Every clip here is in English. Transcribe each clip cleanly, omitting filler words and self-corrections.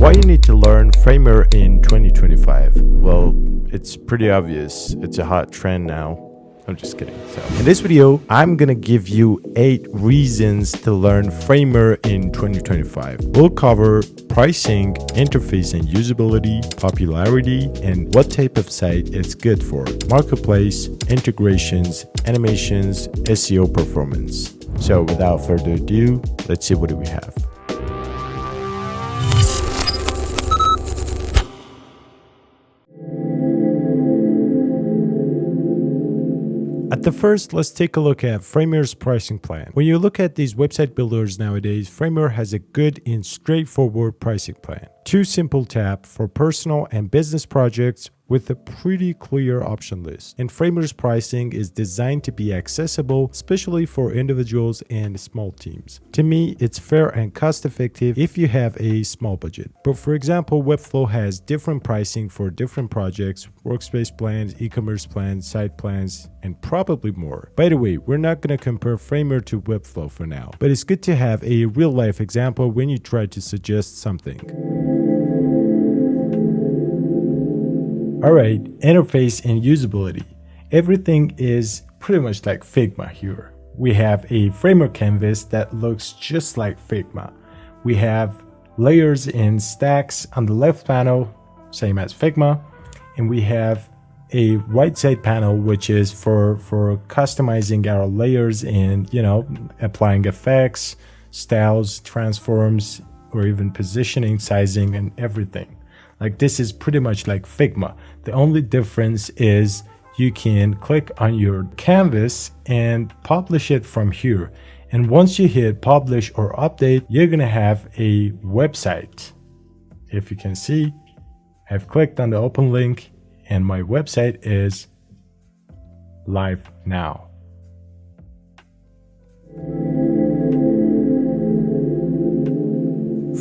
Why you need to learn Framer in 2025? Well, it's pretty obvious. It's a hot trend now. I'm just kidding. So, in this video, I'm gonna give you 8 reasons to learn Framer in 2025. We'll cover pricing, interface and usability, popularity, and what type of site it's good for, marketplace, integrations, animations, SEO performance. So without further ado, let's see what do we have. At the first, let's take a look at Framer's pricing plan. When you look at these website builders nowadays, Framer has a good and straightforward pricing plan. 2 simple tabs for personal and business projects with a pretty clear option list. And Framer's pricing is designed to be accessible, especially for individuals and small teams. To me, it's fair and cost-effective if you have a small budget. But for example, Webflow has different pricing for different projects, workspace plans, e-commerce plans, site plans, and probably more. By the way, we're not going to compare Framer to Webflow for now, but it's good to have a real-life example when you try to suggest something. Alright, interface and usability. Everything is pretty much like Figma here. We have a Framer canvas that looks just like Figma. We have layers and stacks on the left panel, same as Figma. And we have a right side panel, which is for customizing our layers and, applying effects, styles, transforms, or even positioning, sizing, and everything. Like this is pretty much like Figma. The only difference is you can click on your canvas and publish it from here. And once you hit publish or update, you're gonna have a website. If you can see, I've clicked on the open link and my website is live now.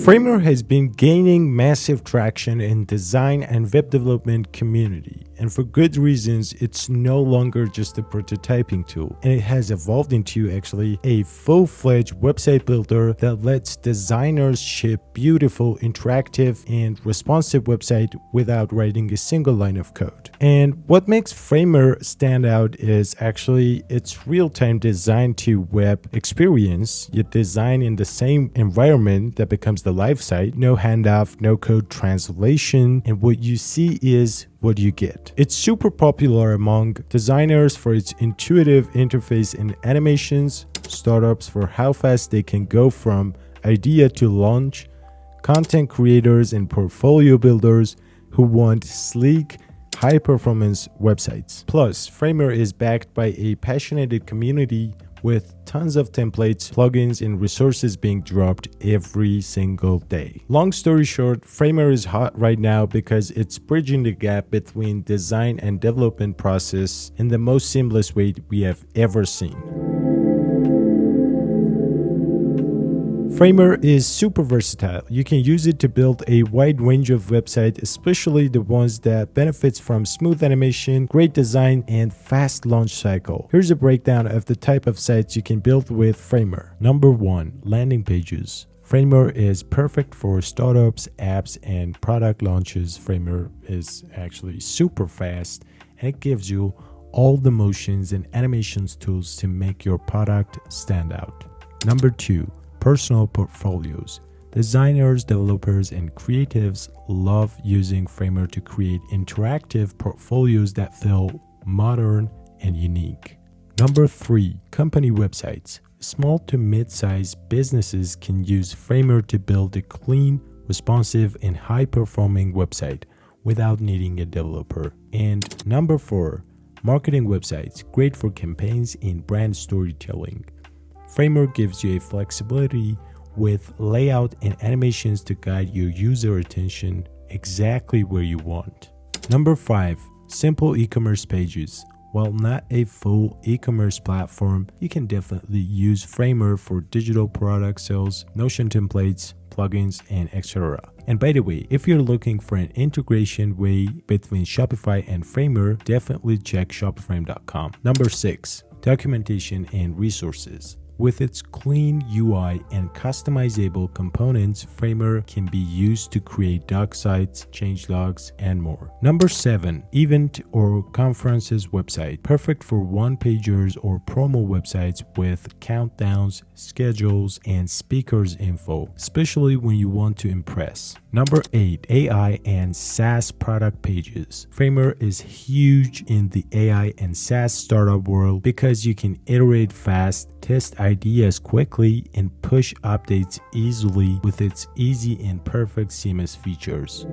Framer has been gaining massive traction in design and web development community, and for good reasons. It's no longer just a prototyping tool, and it has evolved into actually a full-fledged website builder that lets designers ship beautiful, interactive, and responsive website without writing a single line of code. And what makes Framer stand out is actually its real-time design to web experience. You design in the same environment that becomes the live site, no handoff, no code translation, and what you see is what you get. It's super popular among designers for its intuitive interface and animations, startups for how fast they can go from idea to launch, content creators and portfolio builders who want sleek, high-performance websites. Plus, Framer is backed by a passionate community with tons of templates, plugins, and resources being dropped every single day. Long story short, Framer is hot right now because it's bridging the gap between design and development process in the most seamless way we have ever seen. Framer is super versatile. You can use it to build a wide range of websites, especially the ones that benefits from smooth animation, great design, and fast launch cycle. Here's a breakdown of the type of sites you can build with Framer. Number 1, landing pages. Framer is perfect for startups, apps, and product launches. Framer is actually super fast, and it gives you all the motions and animations tools to make your product stand out. Number 2, personal portfolios. Designers, developers, and creatives love using Framer to create interactive portfolios that feel modern and unique. Number 3, company websites. Small to mid-sized businesses can use Framer to build a clean, responsive, and high-performing website without needing a developer. And number 4, marketing websites. Great for campaigns and brand storytelling. Framer gives you a flexibility with layout and animations to guide your user attention exactly where you want. Number 5, simple e-commerce pages. While not a full e-commerce platform, you can definitely use Framer for digital product sales, Notion templates, plugins, and etc. And by the way, if you're looking for an integration way between Shopify and Framer, definitely check shopiframe.com. Number 6, documentation and resources. With its clean UI and customizable components, Framer can be used to create doc sites, changelogs, and more. Number 7, event or conferences website. Perfect for one-pagers or promo websites with countdowns, schedules, and speakers info, especially when you want to impress. Number 8, AI and SaaS product pages. Framer is huge in the AI and SaaS startup world because you can iterate fast, test ideas quickly, and push updates easily with its easy and perfect CMS features.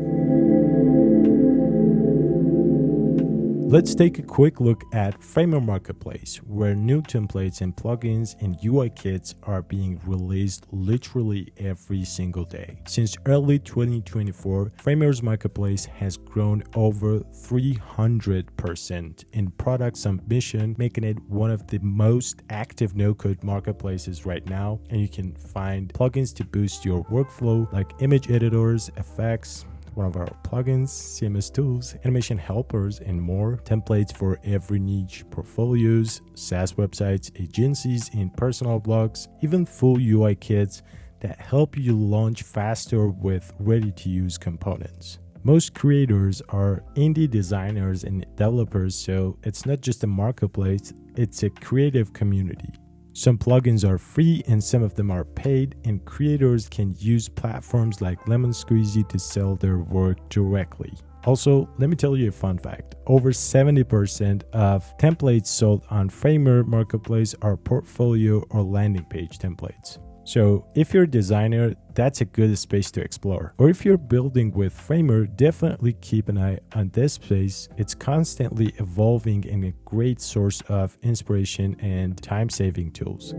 Let's take a quick look at Framer Marketplace, where new templates and plugins and UI kits are being released literally every single day. Since early 2024, Framer's Marketplace has grown over 300% in product submission, making it one of the most active no-code marketplaces right now. And you can find plugins to boost your workflow like image editors, effects, one of our plugins, CMS tools, animation helpers, and more, templates for every niche, portfolios, SaaS websites, agencies, and personal blogs, even full UI kits that help you launch faster with ready-to-use components. Most creators are indie designers and developers, so it's not just a marketplace, it's a creative community. Some plugins are free and some of them are paid, and creators can use platforms like Lemon Squeezy to sell their work directly. Also, let me tell you a fun fact. Over 70% of templates sold on Framer Marketplace are portfolio or landing page templates. So if you're a designer, that's a good space to explore. Or if you're building with Framer, definitely keep an eye on this space. It's constantly evolving and a great source of inspiration and time-saving tools.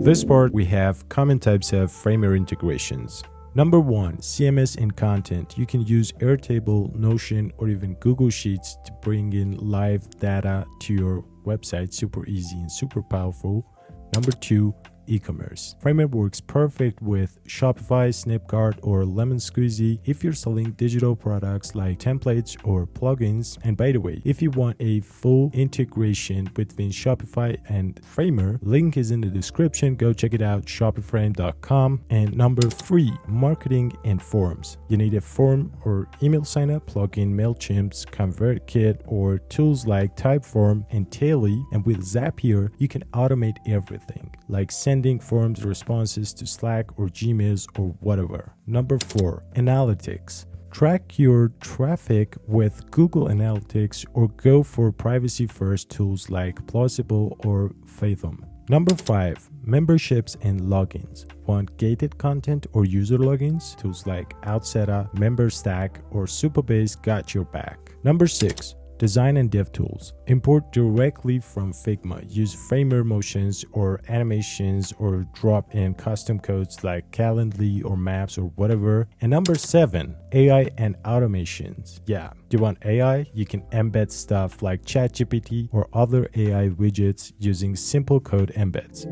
This part, we have common types of Framer integrations. Number 1, CMS and content. You can use Airtable, Notion, or even Google Sheets to bring in live data to your website. Super easy and super powerful. Number 2, e-commerce. Framer works perfect with Shopify, Snipcart, or Lemon Squeezy if you're selling digital products like templates or plugins. And by the way, if you want a full integration between Shopify and Framer, link is in the description. Go check it out, shopiframe.com. And number 3, marketing and forms. You need a form or email signup, plugin MailChimp's ConvertKit, or tools like Typeform and Tally. And with Zapier, you can automate everything, like sending forms responses to Slack or Gmails or whatever. Number 4, analytics. Track your traffic with Google Analytics or go for privacy-first tools like Plausible or Fathom. Number 5, memberships and logins. Want gated content or user logins? Tools like Outseta, MemberStack, or Supabase got your back. Number 6, design and dev tools. Import directly from Figma. Use Framer motions or animations or drop in custom codes like Calendly or Maps or whatever. And number 7, AI and automations. Yeah, do you want AI? You can embed stuff like ChatGPT or other AI widgets using simple code embeds.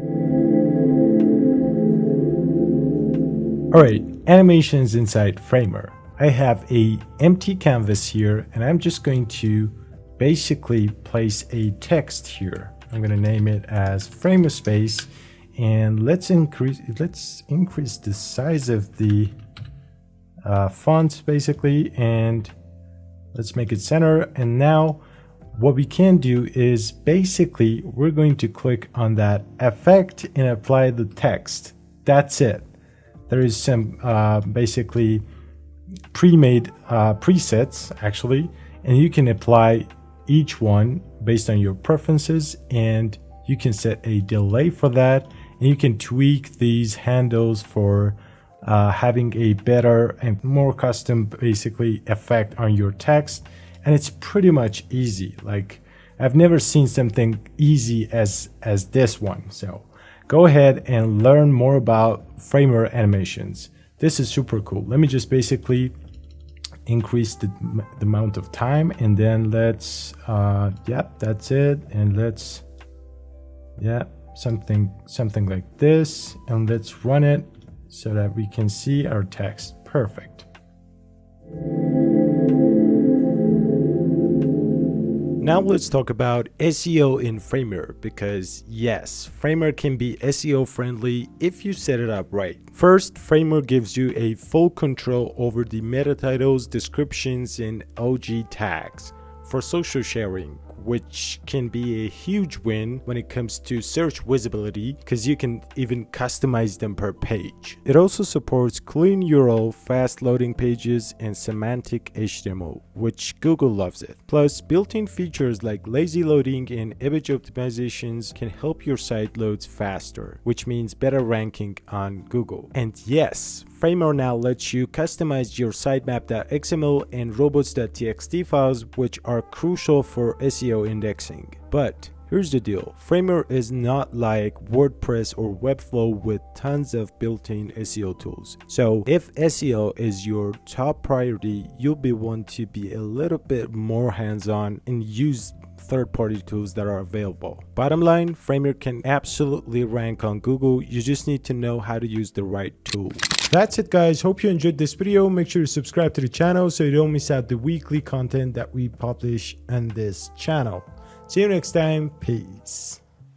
Alright, animations inside Framer. I have a empty canvas here and I'm just going to basically place a text here. I'm going to name it as Framer space, and let's increase the size of the font basically, and let's make it center. And now what we can do is basically we're going to click on that effect and apply the text. That's it. There is some basically pre-made presets actually, and you can apply each one based on your preferences, and you can set a delay for that, and you can tweak these handles for having a better and more custom basically effect on your text. And it's pretty much easy. Like, I've never seen something easy as this one. So go ahead and learn more about Framer animations. This is super cool. Let me just basically increase the amount of time, and then let's yep, that's it. And let's something like this, and let's run it so that we can see our text. Perfect. Now let's talk about SEO in Framer, because yes, Framer can be SEO friendly if you set it up right. First, Framer gives you a full control over the meta titles, descriptions, and OG tags for social sharing, which can be a huge win when it comes to search visibility because you can even customize them per page. It also supports clean URL, fast loading pages, and semantic HTML, which Google loves it. Plus, built-in features like lazy loading and image optimizations can help your site loads faster, which means better ranking on Google. And yes, Framer now lets you customize your sitemap.xml and robots.txt files, which are crucial for SEO indexing. But here's the deal, Framer is not like WordPress or Webflow with tons of built-in SEO tools. So if SEO is your top priority, you'll want to be a little bit more hands-on and use third-party tools that are available. Bottom line, Framer can absolutely rank on Google. You just need to know how to use the right tool. That's it, guys. Hope you enjoyed this video. Make sure to subscribe to the channel so you don't miss out the weekly content that we publish on this channel. See you next time. Peace.